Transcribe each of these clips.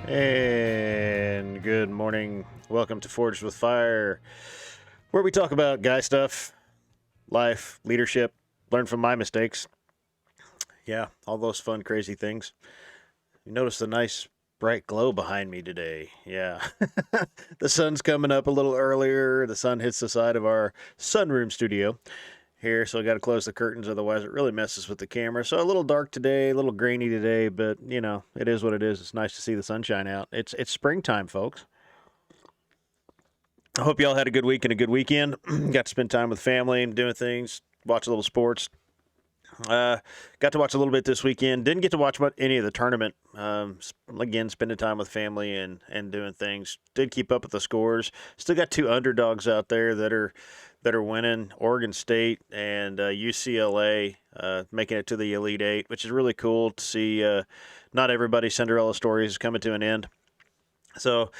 And good morning. Welcome to Forged with Fire, where we talk about guy stuff, life, leadership, learn from my mistakes. Yeah, all those fun, crazy things. You notice the nice bright glow behind me today. Yeah. The sun's coming up a little earlier. The sun hits the side of our sunroom studio here, so I got to close the curtains, otherwise it really messes with the camera. So a little dark today, a little grainy today, but it is what it is. It's nice to see the sunshine out. It's springtime, folks. I hope y'all had a good week and a good weekend. Got to spend time with family and doing things, watch a little sports. Got to watch a little bit this weekend. Didn't get to watch any of the tournament. Again, spending time with family and doing things. Did keep up with the scores. Still got two underdogs out there that are winning. Oregon State and UCLA making it to the Elite Eight, which is really cool to see. Not everybody's Cinderella story is coming to an end. So,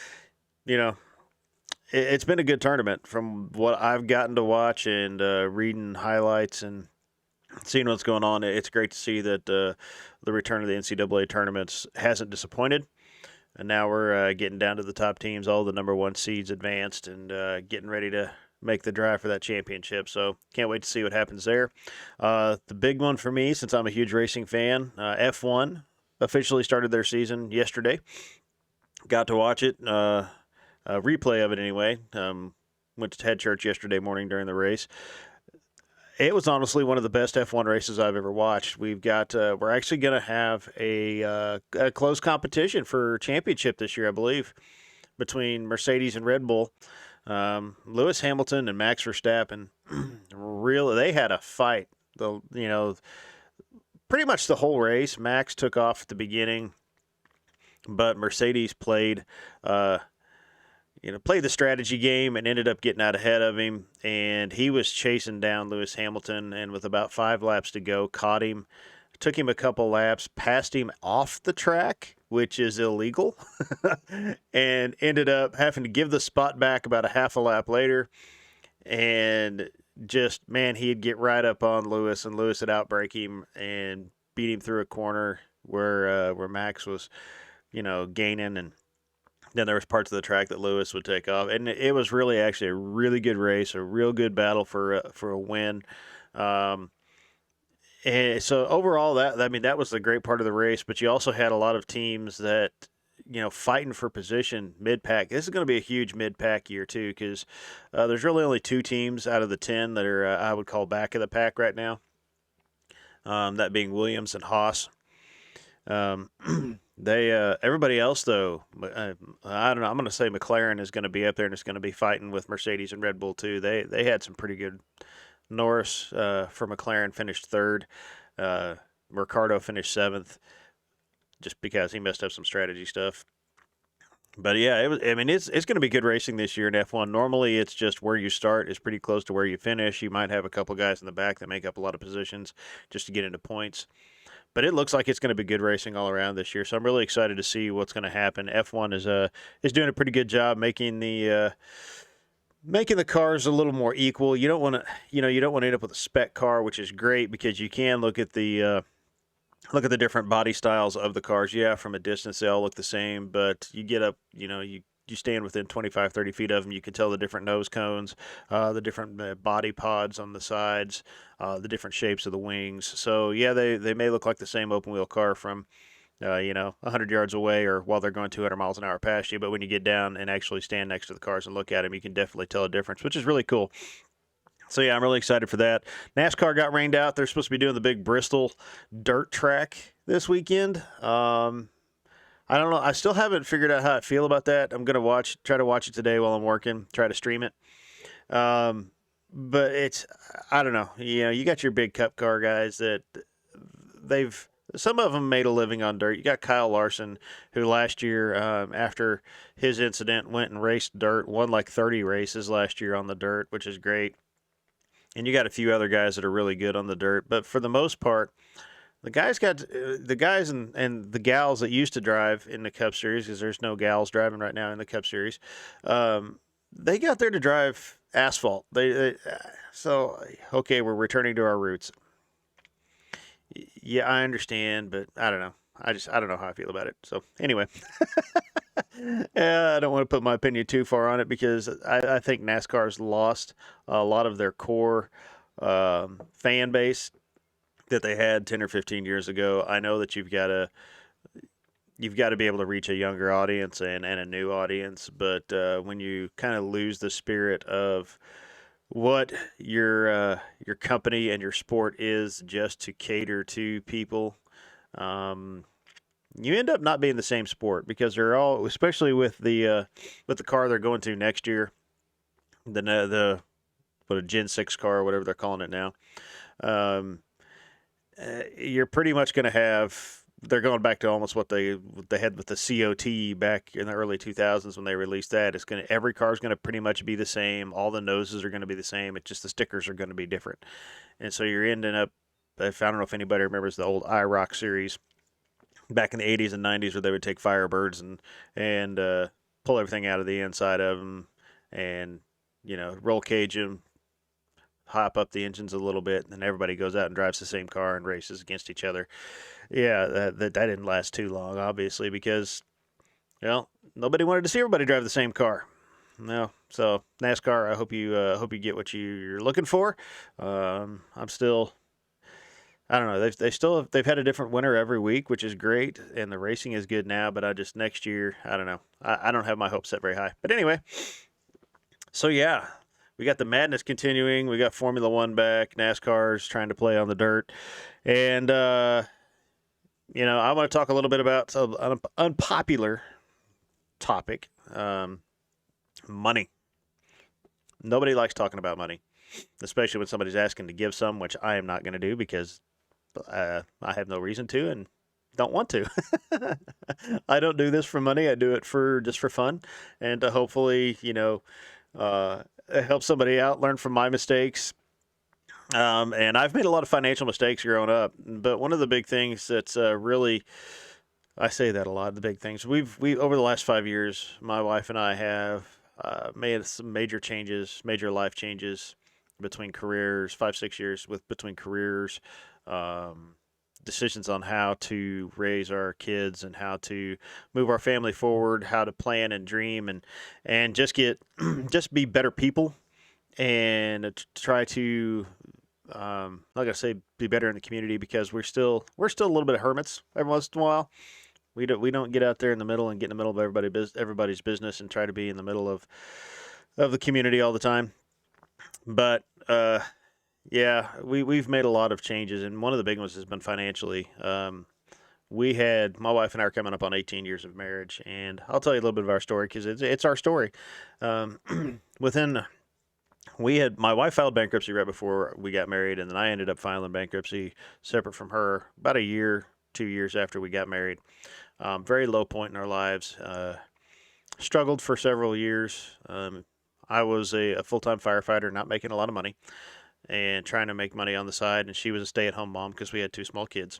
it's been a good tournament from what I've gotten to watch and reading highlights and seeing what's going on. It's great to see that the return of the NCAA tournaments hasn't disappointed. And now we're getting down to the top teams, all the number one seeds advanced, and getting ready to make the drive for that championship. So can't wait to see what happens there. The big one for me, since I'm a huge racing fan, F1 officially started their season yesterday. Got to watch it. A replay of it anyway. Went to Head Church yesterday morning during the race. It was honestly one of the best F1 races I've ever watched. We're actually going to have a close competition for championship this year, I believe, between Mercedes and Red Bull. Lewis Hamilton and Max Verstappen, really, they had a fight. Pretty much the whole race. Max took off at the beginning, but Mercedes played the strategy game and ended up getting out ahead of him. And he was chasing down Lewis Hamilton, and with about 5 laps to go, caught him, took him a couple laps, passed him off the track, which is illegal, and ended up having to give the spot back about a half a lap later. And just, man, he'd get right up on Lewis, and Lewis would outbrake him and beat him through a corner where Max was, gaining, and then there was parts of the track that Lewis would take off, and it was really actually a really good race, a real good battle for a win. And so overall, that was the great part of the race. But you also had a lot of teams that fighting for position mid-pack. This is going to be a huge mid-pack year too, because there's really only 2 teams out of the 10 that are I would call back of the pack right now. That being Williams and Haas. Everybody else though, I don't know. I'm going to say McLaren is going to be up there and it's going to be fighting with Mercedes and Red Bull too. They had some pretty good. Norris for McLaren finished 3rd. Ricciardo finished 7th, just because he messed up some strategy stuff. But yeah, it's going to be good racing this year in F1. Normally, it's just where you start is pretty close to where you finish. You might have a couple guys in the back that make up a lot of positions just to get into points. But it looks like it's going to be good racing all around this year. So I'm really excited to see what's going to happen. F1 is doing a pretty good job making the cars a little more equal. You don't want to end up with a spec car, which is great because you can look at the different body styles of the cars. Yeah, from a distance they all look the same, but you get up, you stand within 25, 30 feet of them, you can tell the different nose cones, the different body pods on the sides, the different shapes of the wings. So, yeah, they may look like the same open-wheel car from, 100 yards away or while they're going 200 miles an hour past you. But when you get down and actually stand next to the cars and look at them, you can definitely tell a difference, which is really cool. So, yeah, I'm really excited for that. NASCAR got rained out. They're supposed to be doing the big Bristol dirt track this weekend. I don't know. I still haven't figured out how I feel about that. I'm going to try to watch it today while I'm working, try to stream it. But I don't know. You got your big cup car guys that some of them made a living on dirt. You got Kyle Larson, who last year, after his incident, went and raced dirt, won like 30 races last year on the dirt, which is great. And you got a few other guys that are really good on the dirt. But for the most part, the guys and the gals that used to drive in the Cup Series, because there's no gals driving right now in the Cup Series, they got there to drive asphalt. So, okay, we're returning to our roots. Yeah, I understand, but I don't know. I don't know how I feel about it. So anyway, I don't want to put my opinion too far on it because I think NASCAR's lost a lot of their core fan base that they had 10 or 15 years ago. I know that you've got to be able to reach a younger audience and a new audience, but when you kind of lose the spirit of what your company and your sport is just to cater to people, um, you end up not being the same sport because they're all, especially with the car they're going to next year, the what a Gen 6 car or whatever they're calling it now. Um, you're pretty much going to have. They're going back to almost what they had with the COT back in the early 2000s when they released that. It's going to every car is going to pretty much be the same. All the noses are going to be the same. It's just the stickers are going to be different, and so you're ending up. If I don't know if anybody remembers the old IROC series back in the 80s and 90s where they would take Firebirds and pull everything out of the inside of them and roll cage them, hop up the engines a little bit, and then everybody goes out and drives the same car and races against each other. Yeah, that didn't last too long, obviously, because nobody wanted to see everybody drive the same car. No, so NASCAR, I hope you get what you're looking for. I'm still. I don't know. They've had a different winner every week, which is great, and the racing is good now. But I just next year, I don't know. I don't have my hopes set very high. But anyway, so yeah, we got the madness continuing. We got Formula One back. NASCAR's trying to play on the dirt, and I want to talk a little bit about an unpopular topic: money. Nobody likes talking about money, especially when somebody's asking to give some, which I am not going to do because I have no reason to and don't want to. I don't do this for money. I do it just for fun and to hopefully, help somebody out, learn from my mistakes. And I've made a lot of financial mistakes growing up, but one of the big things that's really, I say that a lot, the big things we over the last 5 years, my wife and I have made some major changes, major life changes between careers, 5, 6 years between careers, decisions on how to raise our kids and how to move our family forward, how to plan and dream and just just be better people and try to not gonna say be better in the community because we're still a little bit of hermits every once in a while. We don't get out there in the middle and get in the middle of everybody's business and try to be in the middle of the community all the time. But yeah, we've made a lot of changes, and one of the big ones has been financially. My wife and I are coming up on 18 years of marriage, and I'll tell you a little bit of our story because it's our story. Um, my wife filed bankruptcy right before we got married, and then I ended up filing bankruptcy separate from her about a year, 2 years after we got married. Very low point in our lives. Struggled for several years. I was a full-time firefighter, not making a lot of money, and trying to make money on the side. And she was a stay-at-home mom because we had two small kids.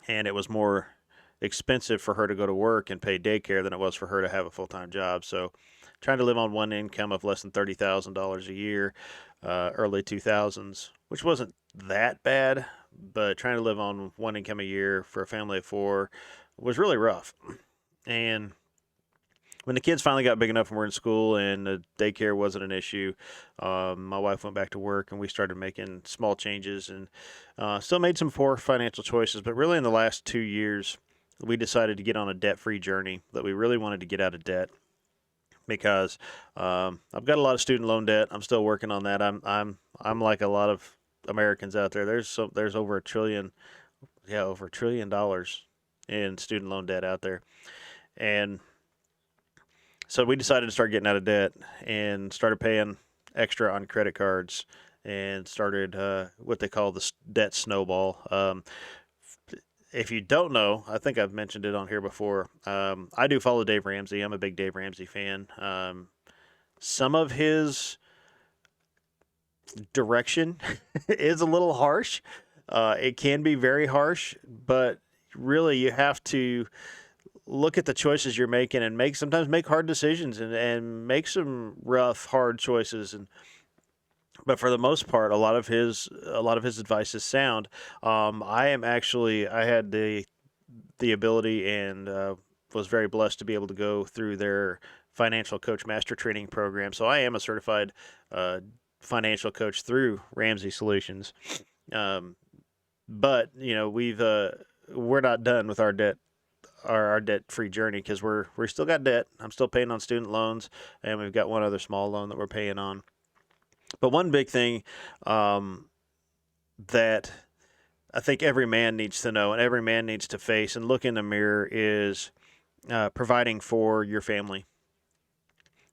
And it was more expensive for her to go to work and pay daycare than it was for her to have a full-time job. So trying to live on one income of less than $30,000 a year, early 2000s, which wasn't that bad, but trying to live on one income a year for a family of four was really rough. And when the kids finally got big enough and were in school and the daycare wasn't an issue, my wife went back to work and we started making small changes and still made some poor financial choices. But really in the last 2 years, we decided to get on a debt-free journey, that we really wanted to get out of debt because I've got a lot of student loan debt. I'm still working on that. I'm like a lot of Americans out there. There's over over $1 trillion in student loan debt out there. And so we decided to start getting out of debt and started paying extra on credit cards and started what they call the debt snowball. If you don't know, I think I've mentioned it on here before. I do follow Dave Ramsey. I'm a big Dave Ramsey fan. Some of his direction is a little harsh. It can be very harsh, but really you have to look at the choices you're making and sometimes make hard decisions and make some rough, hard choices. But for the most part, a lot of his advice is sound. I had the ability and was very blessed to be able to go through their financial coach master training program. So I am a certified uh, financial coach through Ramsey Solutions. Um, but we're not done with our debt, our debt free journey, because we're still got debt. I'm still paying on student loans, and we've got one other small loan that we're paying on. But one big thing um, that I think every man needs to know and every man needs to face and look in the mirror is providing for your family.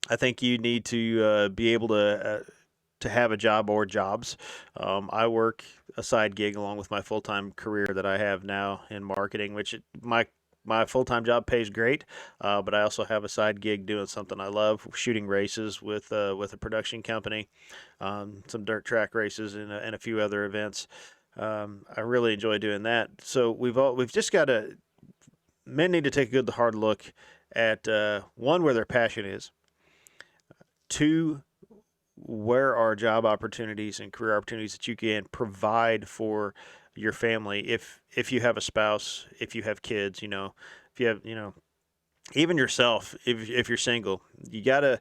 I think you need to be able to have a job or jobs. I work a side gig along with my full time career that I have now in marketing, which my full time job pays great, but I also have a side gig doing something I love, shooting races with a production company, some dirt track races and a few other events. I really enjoy doing that. So we've just got to men need to take a good hard look at one, where their passion is, two, where are job opportunities and career opportunities that you can provide for your family if you have a spouse, if you have kids, if you have, even yourself, if you're single, you gotta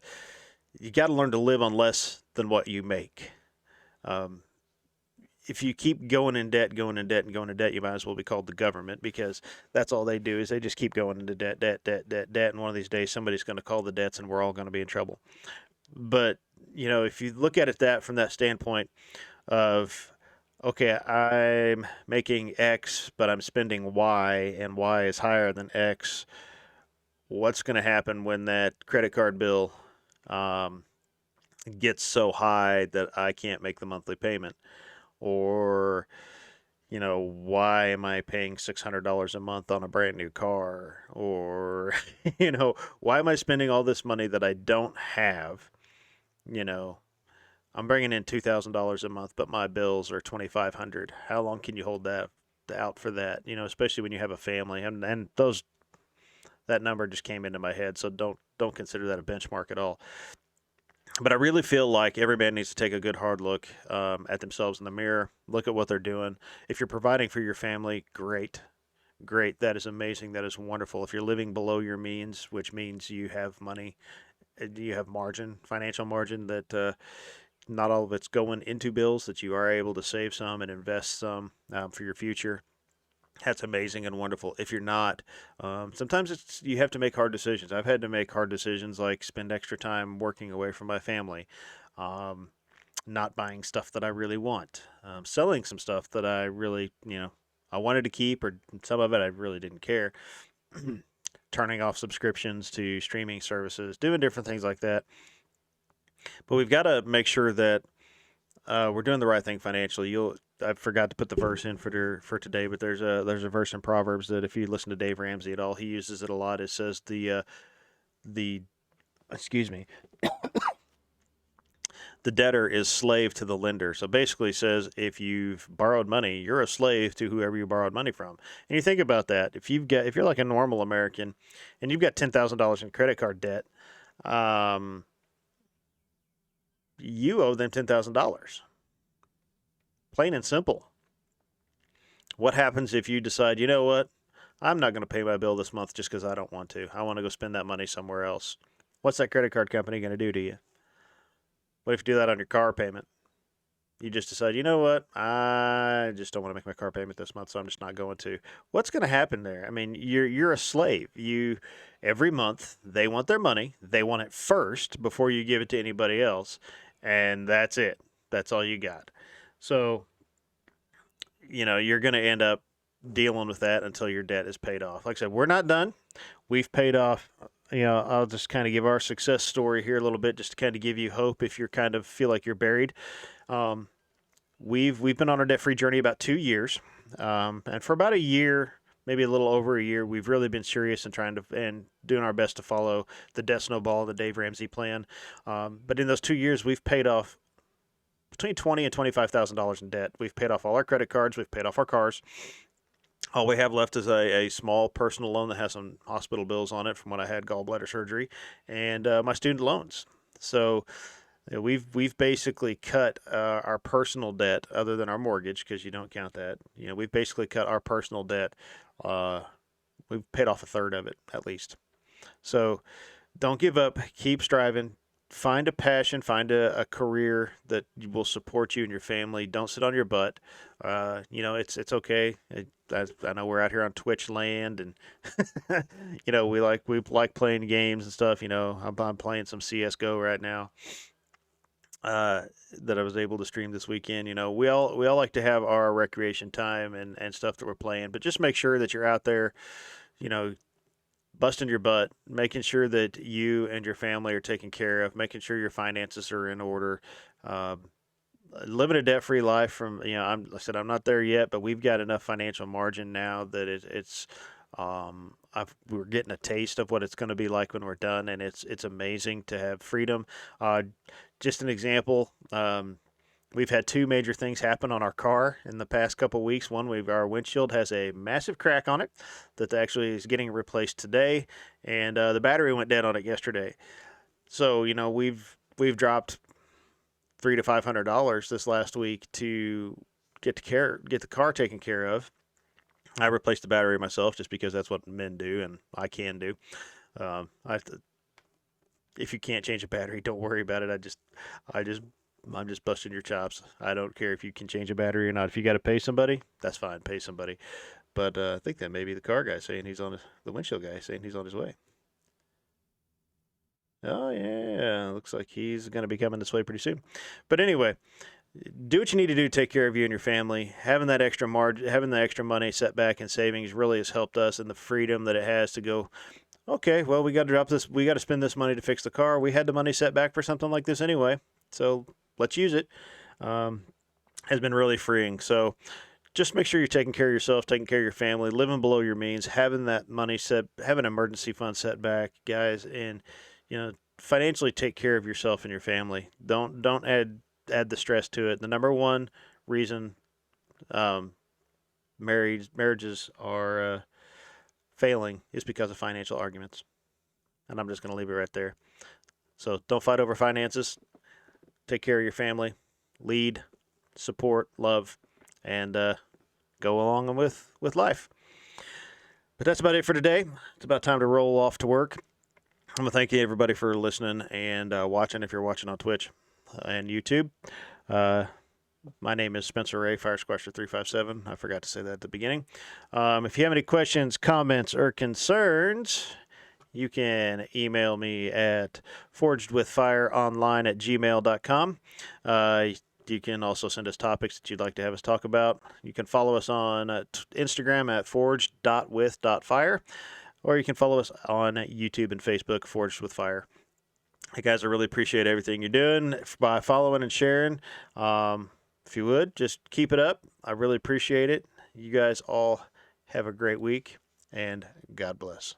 learn to live on less than what you make. Um, if you keep going in debt, going in debt, and going in debt, you might as well be called the government, because that's all they do is they just keep going into debt, debt, debt, debt, debt, and one of these days somebody's going to call the debts, and we're all going to be in trouble. But if you look at it that from that standpoint of, okay, I'm making X, but I'm spending Y, and Y is higher than X. What's going to happen when that credit card bill um, gets so high that I can't make the monthly payment? Or, why am I paying $600 a month on a brand new car? Or, why am I spending all this money that I don't have? You know, I'm bringing in $2,000 a month, but my bills are 2,500. How long can you hold that out for that? Especially when you have a family, and that number just came into my head, so don't consider that a benchmark at all. But I really feel like every man needs to take a good hard look at themselves in the mirror, look at what they're doing. If you're providing for your family, great. Great. That is amazing. That is wonderful. If you're living below your means, which means you have money, you have margin, financial margin, that not all of it's going into bills, that you are able to save some and invest some for your future. That's amazing and wonderful. If you're not, sometimes you have to make hard decisions. I've had to make hard decisions, like spend extra time working away from my family, um, not buying stuff that I really want, selling some stuff that I really, I wanted to keep, or some of it I really didn't care, turning off subscriptions to streaming services, doing different things like that. But we've got to make sure that we're doing the right thing financially. I forgot to put the verse in for today, but there's a verse in Proverbs that, if you listen to Dave Ramsey at all, he uses it a lot. It says the excuse me, the debtor is slave to the lender. So basically, it says if you've borrowed money, you're a slave to whoever you borrowed money from. And you think about that. If you're like a normal American, and you've got $10,000 in credit card debt, um, you owe them $10,000. Plain and simple. What happens if you decide, you know what, I'm not going to pay my bill this month just because I don't want to. I want to go spend that money somewhere else. What's that credit card company going to do to you? What if you do that on your car payment? You just decide, you know what, I just don't want to make my car payment this month, so I'm just not going to. What's going to happen there? I mean, you're a slave. Every month they want their money. They want it first before you give it to anybody else, and that's it. That's all you got. So you're going to end up dealing with that until your debt is paid off. Like I said, we're not done. We've paid off. I'll just kind of give our success story here a little bit, just to kind of give you hope if you're kind of feel like you're buried. Um, we've been on our debt-free journey about 2 years, and for about a year, maybe a little over a year, we've really been serious and doing our best to follow the debt snowball, the Dave Ramsey plan. But in those 2 years, we've paid off between $20,000 and $25,000 in debt. We've paid off all our credit cards. We've paid off our cars. All we have left is a small personal loan that has some hospital bills on it from when I had gallbladder surgery, and my student loans. So we've basically cut our personal debt, other than our mortgage, because you don't count that. We've basically cut our personal debt we've paid off a third of it at least. So don't give up. Keep striving. Find a passion. Find a career that will support you and your family. Don't sit on your butt. It's okay. I know we're out here on Twitch land, and we like playing games and stuff. I'm playing some CS:GO right now. That I was able to stream this weekend. We all like to have our recreation time and stuff that we're playing, but just make sure that you're out there, you know, busting your butt, making sure that you and your family are taken care of, making sure your finances are in order, uh, living a debt-free life. Like I said, I'm not there yet, but we've got enough financial margin now that we're getting a taste of what it's going to be like when we're done, and it's amazing to have freedom. Uh, just an example. We've had two major things happen on our car in the past couple weeks. One, our windshield has a massive crack on it that actually is getting replaced today, and the battery went dead on it yesterday. So we've dropped $300 to $500 this last week to get the car taken care of. I replaced the battery myself just because that's what men do and I can do. I have to, if you can't change a battery, don't worry about it. I just I'm just busting your chops. I don't care if you can change a battery or not. If you got to pay somebody, that's fine. Pay somebody. But I think that may be the car guy saying the windshield guy saying he's on his way. Oh yeah, looks like he's going to be coming this way pretty soon. But anyway, do what you need to do to take care of you and your family. Having that extra margin, having the extra money set back in savings really has helped us, and the freedom that it has to go, okay, well, we got to drop this, we got to spend this money to fix the car. We had the money set back for something like this anyway, so let's use it. Um, has been really freeing. So just make sure you're taking care of yourself, taking care of your family, living below your means, having that money set, having an emergency fund set back, guys, and financially take care of yourself and your family. Don't add the stress to it. The number one reason um, marriages are failing is because of financial arguments, and I'm just going to leave it right there. So don't fight over finances. Take care of your family. Lead, support, love, and go along with life. But that's about it for today. It's about time to roll off to work. I'm going to thank you, everybody, for listening and watching if you're watching on Twitch and YouTube. My name is Spencer Ray, Fire Squasher 357. I forgot to say that at the beginning. If you have any questions, comments, or concerns, you can email me at forgedwithfireonline@gmail.com. You can also send us topics that you'd like to have us talk about. You can follow us on Instagram at forged.with.fire, or you can follow us on YouTube and Facebook, Forged with Fire. Hey guys, I really appreciate everything you're doing by following and sharing. If you would, just keep it up. I really appreciate it. You guys all have a great week, and God bless.